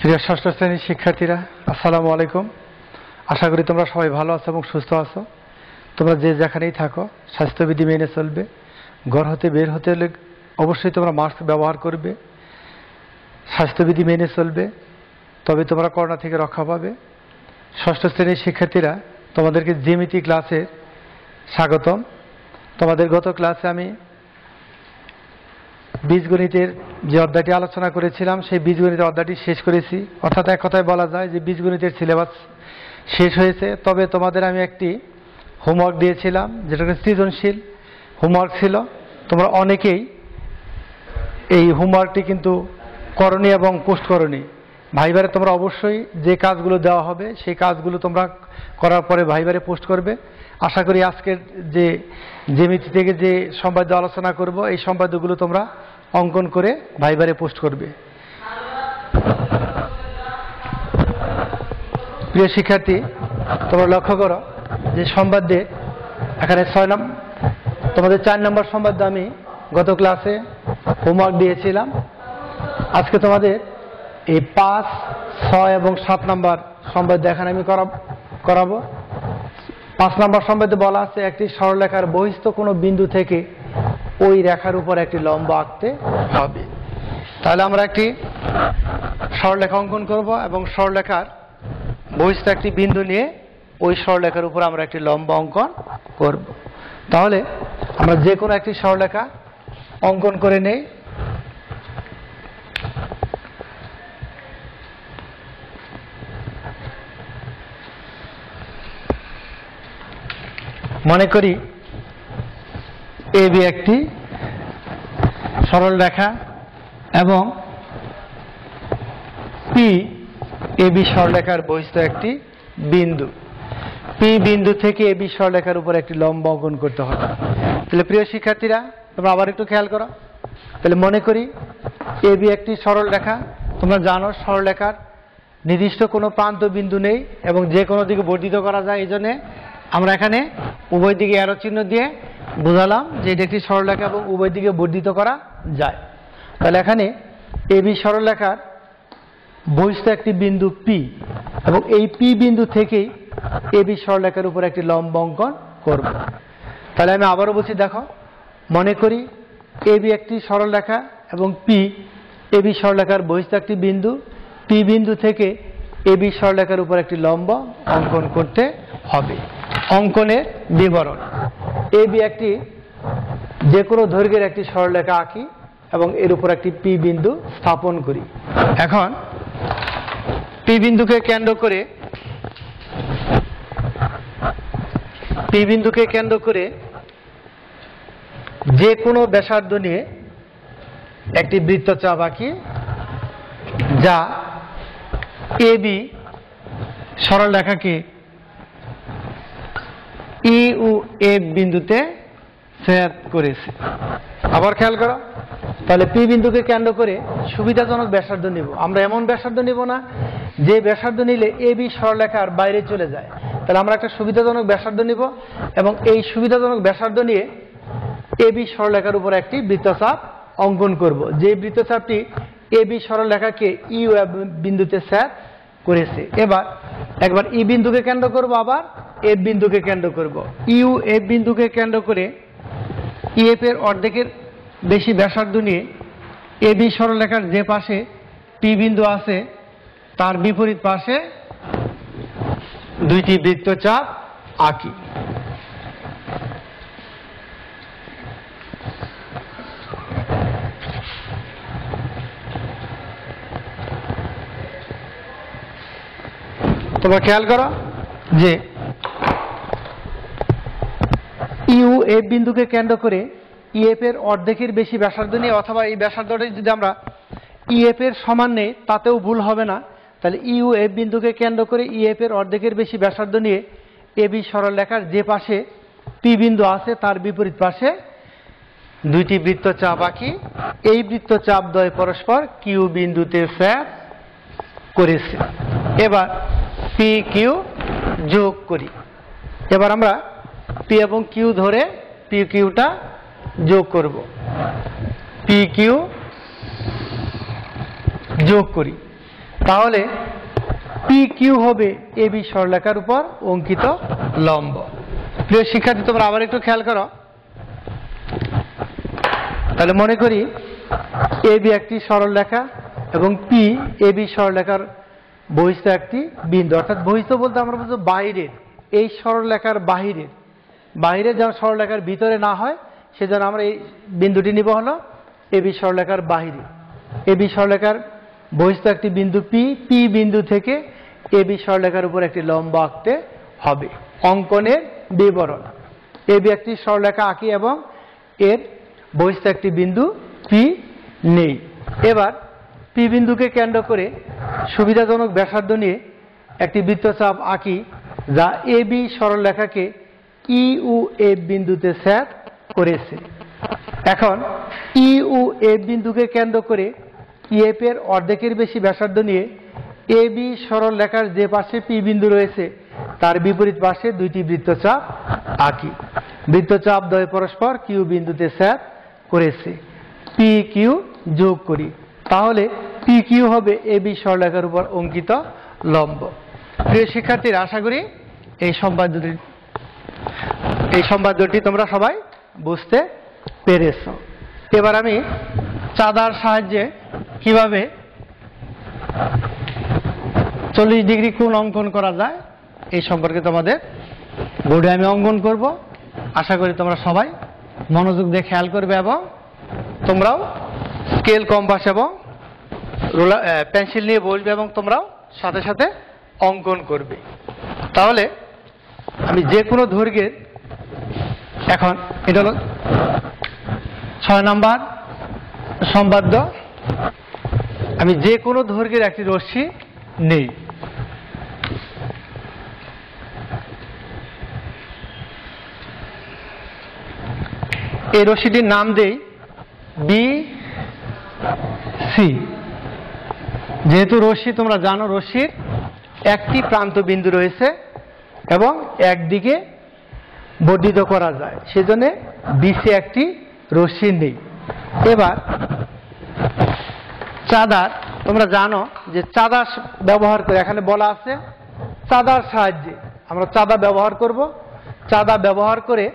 প্রিয় ষষ্ঠ শ্রেণীর শিক্ষার্থীরা, আসসালামু আলাইকুম। আশা করি তোমরা সবাই ভালো আছো এবং সুস্থ আছো। তোমরা যে যেখানেই থাকো স্বাস্থ্যবিধি মেনে চলবে। ঘর হতে বের হতে হলে অবশ্যই তোমরা মাস্ক ব্যবহার করবে, স্বাস্থ্যবিধি মেনে চলবে, তবে তোমরা করোনা থেকে রক্ষা পাবে। ষষ্ঠ শ্রেণীর শিক্ষার্থীরা, তোমাদেরকে জ্যামিতি ক্লাসে স্বাগতম। তোমাদের গত ক্লাসে আমি বীজগণিতের যে অধ্যায়টি আলোচনা করেছিলাম সেই বীজগণিতের অধ্যায়টি শেষ করেছি। অর্থাৎ এক কথায় বলা যায় যে বীজগণিতের সিলেবাস শেষ হয়েছে। তবে তোমাদের আমি একটি হোমওয়ার্ক দিয়েছিলাম, যেটা সৃজনশীল হোমওয়ার্ক ছিল। তোমরা অনেকেই এই হোমওয়ার্কটি কিন্তু করনি এবং পোস্ট করনি। ভাইবারে তোমরা অবশ্যই যে কাজগুলো দেওয়া হবে সেই কাজগুলো তোমরা করার পরে ভাইবারে পোস্ট করবে। আশা করি আজকের যে জ্যামিতি থেকে যে সম্পাদ্য আলোচনা করব এই সম্পাদ্যগুলো তোমরা অঙ্কন করে ভাইবারে পোস্ট করবে। প্রিয় শিক্ষার্থী, তোমরা লক্ষ্য করো যে সম্পাদ্যে এখানে 6 নম্বর, তোমাদের 4 নম্বর সম্পাদ্য আমি গত ক্লাসে হোমওয়ার্ক দিয়েছিলাম। আজকে তোমাদের এই 5, 6 এবং 7 নম্বর সম্পাদ্য এখানে আমি করাবো। 5 নম্বর সম্পাদ্যে বলা আছে একটি সরলরেখার বহিস্থ কোনো বিন্দু থেকে ওই রেখার উপর একটি লম্ব আঁকতে হবে। তাহলে আমরা একটি সরলরেখা অঙ্কন করব এবং সরলরেখার বহিস্থ একটি বিন্দু নিয়ে ওই সরলরেখার উপর আমরা একটি লম্ব অঙ্কন করব। তাহলে আমরা যে কোনো একটি সরলরেখা অঙ্কন করে নেই। মনে করি এবি একটি সরল রেখা এবং পি এবি সরলরেখার বহিস্থ একটি বিন্দু। পি বিন্দু থেকে এবি সরলরেখার উপর একটি লম্ব অঙ্কন করতে হবে। তাহলে প্রিয় শিক্ষার্থীরা, তোমরা আবার একটু খেয়াল করো। তাহলে মনে করি এবি একটি সরল রেখা। তোমরা জানো সরলরেখার নির্দিষ্ট কোনো প্রান্ত বিন্দু নেই এবং যে কোনো দিকে বর্ধিত করা যায়। এই জন্যে আমরা এখানে উভয় দিকে অ্যারো চিহ্ন দিয়ে বোঝালাম যে এটি একটি সরলরেখা এবং উভয় দিকে বর্ধিত করা যায়। তাহলে এখানে এবি সরলরেখার বহিস্থ একটি বিন্দু পি এবং এই পি বিন্দু থেকেই এবি সরলরেখার উপর একটি লম্ব অঙ্কন করব। তাহলে আমি আবারও বলছি, দেখো, মনে করি এবি একটি সরলরেখা এবং পি এবি সরলরেখার বহিস্থ একটি বিন্দু। পি বিন্দু থেকে এবি সরলরেখার উপর একটি লম্ব অঙ্কন করতে হবে। অঙ্কনের বিবরণ: এবি একটি যে কোনো দৈর্ঘ্যের একটি সরলরেখা আঁকি এবং এর উপর একটি পি বিন্দু স্থাপন করি। এখন পি বিন্দুকে কেন্দ্র করে যে কোনো ব্যাসার্ধ নিয়ে একটি বৃত্তচাপ আঁকি, যা এবি সরলরেখাকে ই ও এফ বিন্দুতে ছেদ করেছে। আবার খেয়াল করো, তাহলে পি বিন্দুকে কেন্দ্র করে সুবিধাজনক ব্যাসার্ধ নিব। আমরা এমন ব্যাসার্ধ নিব না যে ব্যাসার্ধ নিলে এবি সরলরেখার বাইরে চলে যায়। তাহলে আমরা একটা সুবিধাজনক ব্যাসার্ধ নিব এবং এই সুবিধাজনক ব্যাসার্ধ নিয়ে এবি সরলরেখার উপর একটি বৃত্তচাপ অঙ্কন করব, যে বৃত্তচাপটি এবি সরলরেখাকে ই ও এফ বিন্দুতে ছেদ করেছে। একবার ই বিন্দুকে কেন্দ্র করব, আবার এফ বিন্দুকে কেন্দ্র করব। ইউ এফ বিন্দুকে কেন্দ্র করে ইএফ এর অর্ধেকের বেশি ব্যাসার্ধ নিয়ে এবি সরলরেখার যে পাশে পি বিন্দু আছে তার বিপরীত পাশে দুইটি বৃত্তচাপ আঁকি। তোমরা খেয়াল করো যে ইউ এফ বিন্দুকে কেন্দ্র করে ইএফ এর অর্ধেকের বেশি ব্যাসার্ধ নিয়ে, অথবা এই ব্যাসার্ধটা যদি আমরা ইএফ এর সমান নেই তাতেও ভুল হবে না। তাহলে ইউ এফ বিন্দুকে কেন্দ্র করে ইএফ এর অর্ধেকের বেশি ব্যাসার্ধ নিয়ে এবি সরলরেখার যে পাশে পি বিন্দু আছে তার বিপরীত পাশে দুইটি বৃত্তচাপ আঁকি। এই বৃত্তচাপ দ্বয় পরস্পর কিউ বিন্দুতে ছেদ করেছে। এবার পি কিউ যোগ করি। এবার আমরা পি এবং কিউ ধরে পি কিউটা যোগ করব। পি কিউ যোগ করি। তাহলে পি কিউ হবে এবি সরলরেখার উপর অঙ্কিত লম্ব। প্রিয় শিক্ষার্থী, তোমরা আবার একটু খেয়াল করো। তাহলে মনে করি এবি একটি সরলরেখা এবং পি এবি সরলরেখার বহিস্থ একটি বিন্দু, অর্থাৎ বহিস্থ বলতে আমরা বলছি বাইরের, এই সরলরেখার বাইরে যেন সরলরেখার ভিতরে না হয় সেজন্য আমরা এই বিন্দুটি নিব হলো এবি সরলরেখার বাহিরে। এবি সরলরেখার বহিস্থ একটি বিন্দু পি, পি বিন্দু থেকে এবি সরলরেখার উপর একটি লম্ব আঁকতে হবে। অঙ্কনের বিবরণ: এবি একটি সরলরেখা আঁকি এবং এর বহিস্থ একটি বিন্দু পি নেই। এবার পি বিন্দুকে কেন্দ্র করে সুবিধাজনক ব্যাসার্ধ নিয়ে একটি বৃত্তচাপ আঁকি যা এবি সরলরেখাকে ই ও এফ বিন্দুতে ছেদ করেছে। এখন ই ও এফ বিন্দুকে কেন্দ্র করে ইএফ এর অর্ধেকের বেশি ব্যাসার্ধ নিয়ে এবি সরলরেখার যে পাশে পি বিন্দু রয়েছে তার বিপরীত পাশে দুইটি বৃত্তচাপ আঁকি। বৃত্তচাপ দ্বয় পরস্পর কিউ বিন্দুতে ছেদ করেছে। পি কিউ যোগ করি, তাহলে পি কিউ হবে এবি সরলরেখার উপর অঙ্কিত লম্ব। প্রিয় শিক্ষার্থীরা, আশা করি এই সম্পাদ্যটি তোমরা সবাই বুঝতে পেরেছ। এবার আমি চাঁদার সাহায্যে কিভাবে 40 ডিগ্রি কোণ অঙ্কন করা যায় এই সম্পর্কে তোমাদের বোর্ডে আমি অঙ্কন করব। আশা করি তোমরা সবাই মনোযোগ দিয়ে খেয়াল করবে এবং তোমরাও স্কেল, কম্পাস এবং পেন্সিল নিয়ে বসবে এবং তোমরাও সাথে সাথে অঙ্কন করবে। তাহলে আমি যে কোনো দৈর্ঘ্যের, এখন এটা হলো 6 নাম্বার সম্পাদ্য, আমি যে কোনো দৈর্ঘ্যের একটি রশ্মি নেই। এই রশ্মিটির নাম দেই বি সি। যেহেতু রশ্মি, তোমরা জানো রশ্মির একটি প্রান্ত বিন্দু রয়েছে এবং একদিকে বর্ধিত করা যায়, সেজন্য বিসি একটি রশ্মি নেই। এবার চাঁদার, তোমরা জানো যে চাঁদা ব্যবহার করে, এখানে বলা আছে চাঁদার সাহায্যে আমরা চাঁদা ব্যবহার করব। চাঁদা ব্যবহার করে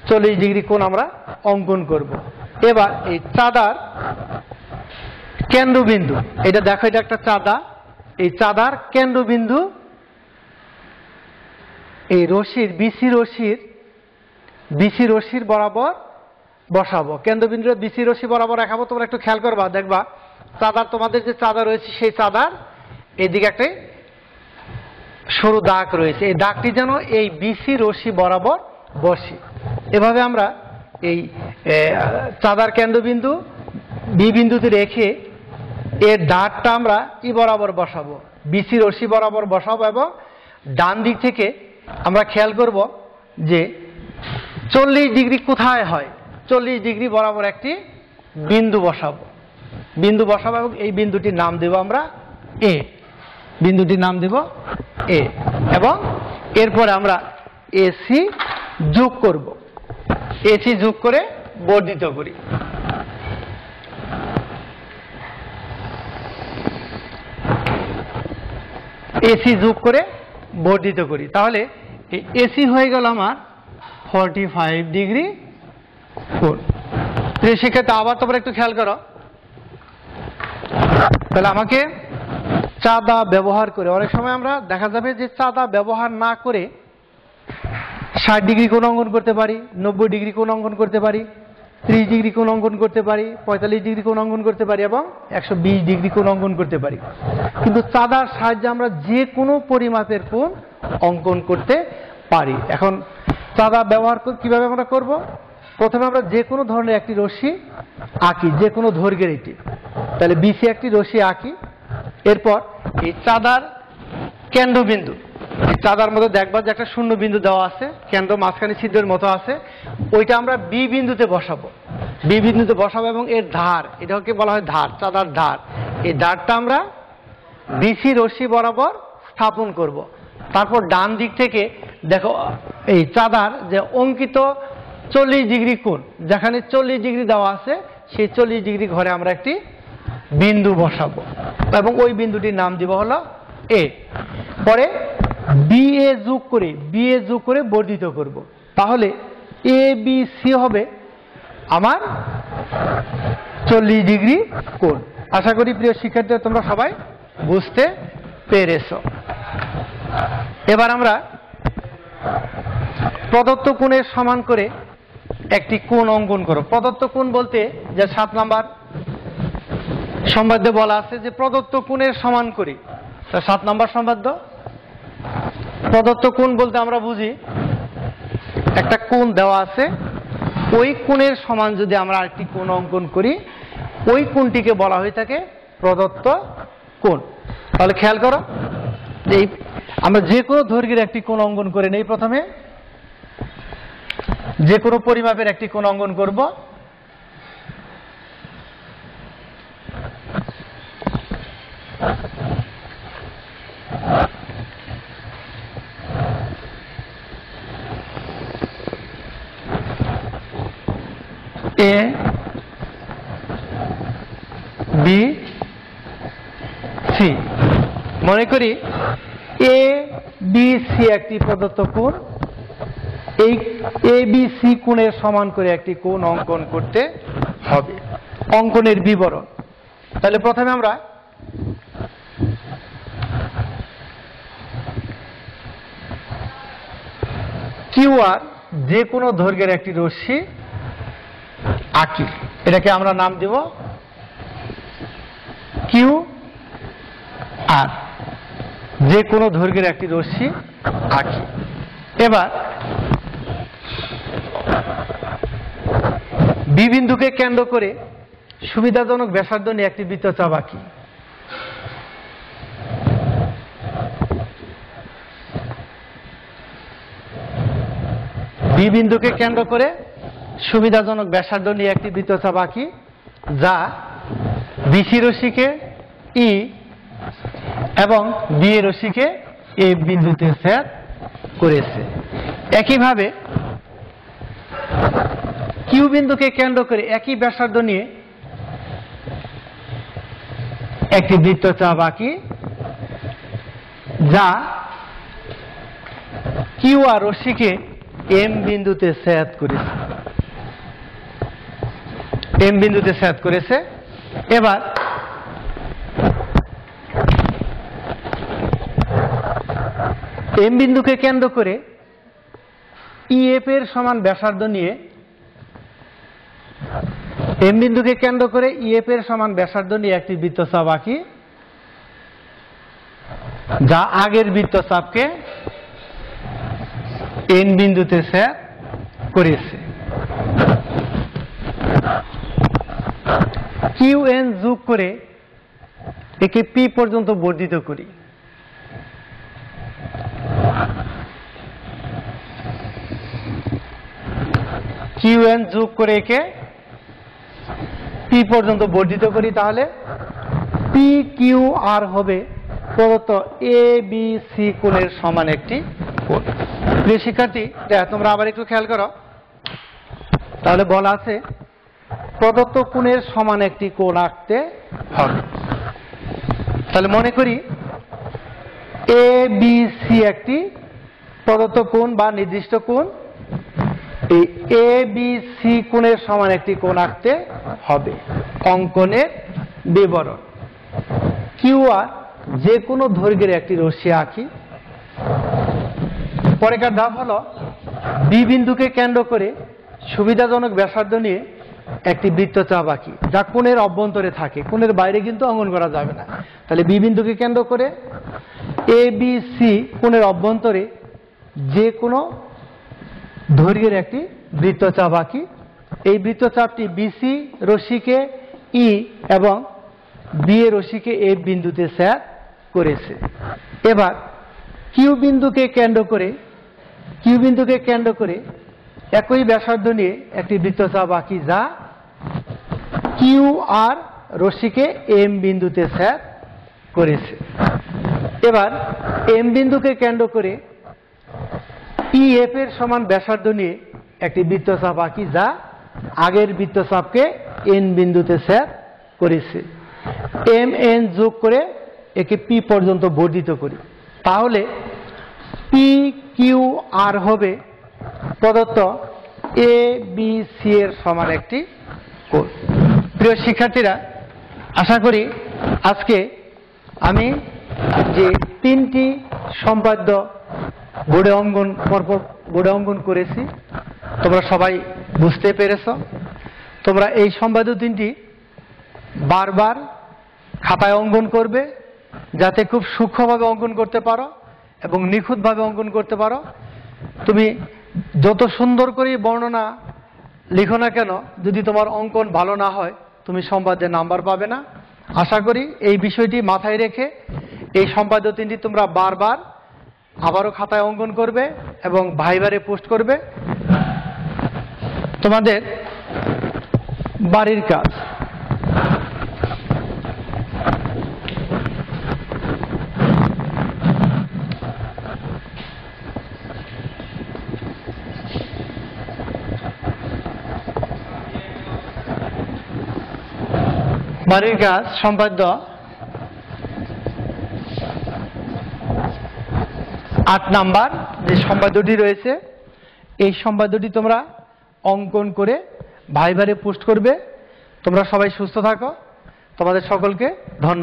40 ডিগ্রি কোণ আমরা অঙ্কন করব। এবার এই চাঁদার কেন্দ্রবিন্দু, এটা দেখো, এটা একটা চাঁদা। এই চাঁদার কেন্দ্রবিন্দু এই রশ্মির বিসি রশ্মির বরাবর বসাবো। কেন্দ্রবিন্দুটা বিসি রশ্মি বরাবর রাখাবো। তোমরা একটু খেয়াল করবা, দেখবা চাঁদার, তোমাদের যে চাঁদা রয়েছে সেই চাঁদার এদিকে একটা সরু দাগ রয়েছে, এই দাগটি যেন এই বিসি রশ্মি বরাবর বসে। এভাবে আমরা এই চাঁদার কেন্দ্রবিন্দু বি বিন্দুতে রেখে এর দাগটা আমরা ই বরাবর বসাবো, বিসি রশ্মি বরাবর বসাবো এবং ডান দিক থেকে আমরা খেয়াল করব যে 40 ডিগ্রি কোথায় হয়। 40 ডিগ্রি বরাবর একটি বিন্দু বসাবো এবং এই বিন্দুটির নাম দেব আমরা এ। বিন্দুটির নাম দেব এ এবং এরপরে আমরা এসি যোগ করব। এসি যোগ করে বর্ধিত করি। এসি যোগ করে বর্ধিত করি, তাহলে এসি হয়ে গেল আমার 45 ডিগ্রি কোণ। সেক্ষেত্রে আবার তোমরা একটু খেয়াল করো, তাহলে আমাকে চাঁদা ব্যবহার করে, অনেক সময় আমরা দেখা যাবে যে চাঁদা ব্যবহার না করে 60 ডিগ্রি কোণ অঙ্কন করতে পারি, 90 ডিগ্রি কোণ অঙ্কন করতে পারি, 30 ডিগ্রি কোণ অঙ্কন করতে পারি, 45 ডিগ্রি কোণ অঙ্কন করতে পারি এবং 120 ডিগ্রি কোণ অঙ্কন করতে পারি। কিন্তু চাঁদার সাহায্যে আমরা যে কোনো পরিমাপের কোণ অঙ্কন করতে পারি। এখন চাঁদা ব্যবহার কিভাবে আমরা করব? প্রথমে আমরা যে কোনো ধরনের একটি রশ্মি আঁকি, যে কোনো দৈর্ঘ্যের এটি। তাহলে বিসি একটি রশ্মি আঁকি। এরপর এই চাঁদার কেন্দ্রবিন্দু, এই চাঁদার মধ্যে দেখবা যে একটা শূন্য বিন্দু দেওয়া আছে, কেন্দ্র মাঝখানে ছিদ্রের মতো আছে, ওইটা আমরা বি বিন্দুতে বসাবো। বি বিন্দুতে বসাবো এবং এর ধার, এটাকে বলা হয় ধার, চাঁদার ধার। এই ধারটা আমরা বিসি রশ্মি বরাবর স্থাপন করব। তারপর ডান দিক থেকে দেখো এই চাঁদার যে অঙ্কিত 40 ডিগ্রি কোণ, যেখানে 40 ডিগ্রি দেওয়া আছে সেই 40 ডিগ্রি ঘরে আমরা একটি বিন্দু বসাবো এবং ওই বিন্দুটির নাম দিব হলো এ। পরে বি এ যোগ করে বর্ধিত করব, তাহলে এ বি সি হবে আমার 40 ডিগ্রি কোণ। আশা করি প্রিয় শিক্ষার্থীরা তোমরা সবাই বুঝতে পেরেছো। এবার আমরা প্রদত্ত কোণের সমান করে একটি কোণ অঙ্কন করো। প্রদত্ত কোণ বলতে যে 7 নাম্বার সম্বাদ্যে বলা আছে যে প্রদত্ত কোণের সমান করি, 7 নাম্বার সম্বাদ্য। প্রদত্ত কোণ বলতে আমরা বুঝি একটা কোণ দেওয়া আছে, ওই কোণের সমান যদি আমরা আরেকটি কোণ অঙ্কন করি, ওই কোণটিকে বলা হয়ে থাকে প্রদত্ত কোণ। তাহলে খেয়াল করো যে আমরা যে কোনো দৈর্ঘ্যের একটি কোণ অঙ্কন করে নেই। প্রথমে যে কোনো পরিমাপের একটি কোণ অঙ্কন করব। এ বি সি, মনে করি এ বি সি একটি প্রদত্ত কোণ, এই এ বি সি কোণের সমান করে একটি কোণ অঙ্কন করতে হবে। অঙ্কনের বিবরণ, তাহলে প্রথমে আমরা কিউ আর যে কোনো দৈর্ঘ্যের একটি রশ্মি আঁকি, এটাকে আমরা নাম দেব কিউ আর, যে কোনো দৈর্ঘ্যের একটি রশ্মি আঁকি। এবার বি বিন্দুকে কেন্দ্র করে সুবিধাজনক ব্যাসার্ধ নিয়ে একটি বৃত্তচাপ আঁকি। বি বিন্দুকে কেন্দ্র করে সুবিধাজনক ব্যাসার্ধ নিয়ে একটি বৃত্তচাপ আঁকি, যা বিসি রশ্মিকে ই এবং ডি এ রশ্মিকে এ বিন্দুতে ছেদ করেছে। একইভাবে কিউ বিন্দুকে কেন্দ্র করে একই ব্যাসার্ধ নিয়ে একটি বৃত্তচাপ আঁকি, যা কিউ আর রশ্মিকে এম বিন্দুতে ছেদ করেছে। এম বিন্দুতে ছেদ করেছে। এবার এম বিন্দুকে কেন্দ্র করে ইএফ এর সমান ব্যাসার্ধ নিয়ে, এম বিন্দুকে কেন্দ্র করে ইএফ এর সমান ব্যাসার্ধ নিয়ে একটি বৃত্তচাপ আঁকি, যা আগের বৃত্তচাপকে এন বিন্দুতে ছেদ করেছে। কিউ এন যোগ করে একে পি পর্যন্ত বর্ধিত করি। কিউ এন যোগ করে একে পি পর্যন্ত বর্ধিত করি, তাহলে পি কিউ আর হবে প্রদত্ত এ বি সি কোণের সমান একটি কোণ। প্রিয় শিক্ষার্থী, তোমরা আবার একটু খেয়াল করো, তাহলে বলা আছে প্রদত্ত কোণের সমান একটি কোণ আঁকতে হবে। তাহলে মনে করি এ বি সি একটি প্রদত্ত কোণ বা নির্দিষ্ট কোণ, এই এ বি সি কোণের সমান একটি কোণ আঁকতে হবে। অঙ্কনের বিবরণ, কিউ আর যে কোনো দৈর্ঘ্যের একটি রশ্মি আঁকি। পরেকার ধাপ হলো বি বিন্দুকে কেন্দ্র করে সুবিধাজনক ব্যাসার্ধ নিয়ে একটি বৃত্তচাপ আঁকি, যা কোণের অভ্যন্তরে থাকে, কোণের বাইরে কিন্তু অঙ্কন করা যাবে না। তাহলে বি বিন্দুকে কেন্দ্র করে এ বি সি কোণের অভ্যন্তরে যে কোনো দৈর্ঘ্যের একটি বৃত্তচাপ আঁকি। এই বৃত্তচাপটি বিসি রশ্মিকে ই এবং বি এ রশ্মিকে এ বিন্দুতে ছেদ করেছে। এবার কিউ বিন্দুকে কেন্দ্র করে একই ব্যাসার্ধ নিয়ে একটি বৃত্তচাপ আঁকি, যা কিউ আর রশ্মিকে এম বিন্দুতে ছেদ করেছে। এবার এম বিন্দুকে কেন্দ্র করে ই এফ এর সমান ব্যাসার্ধ নিয়ে একটি বৃত্তচাপ আঁকি, যা আগের বৃত্তচাপকে এন বিন্দুতে ছেদ করেছে। এম এন যোগ করে একে পি পর্যন্ত বর্ধিত করি, তাহলে পি কিউ আর হবে প্রদত্ত এ বি সি এর সমান একটি কোণ। প্রিয় শিক্ষার্থীরা, আশা করি আজকে আমি যে তিনটি সম্পাদ্য বোর্ডে অঙ্কন করেছি তোমরা সবাই বুঝতে পেরেছ। তোমরা এই সম্পাদ্য তিনটি বারবার খাতায় অঙ্কন করবে, যাতে খুব সূক্ষ্মভাবে অঙ্কন করতে পারো এবং নিখুঁতভাবে অঙ্কন করতে পারো। তুমি যত সুন্দর করে বর্ণনা লিখো না কেন, যদি তোমার অঙ্কন ভালো না হয় তুমি সম্পাদ্যে নাম্বার পাবে না। আশা করি এই বিষয়টি মাথায় রেখে এই সম্পাদ্য তিনটি তোমরা বারবার আবারও খাতায় অঙ্কন করবে এবং ভাইবারে পোস্ট করবে। তোমাদের বাড়ির কাজ, বাড়ির কাজ সম্পাদ্য 8 নাম্বার যে সম্পাদ্যটি রয়েছে, এই সম্পাদ্যটি তোমরা অঙ্কন করে ভাইবারে পোস্ট করবে। তোমরা সবাই সুস্থ থাকো। তোমাদের সকলকে ধন্যবাদ।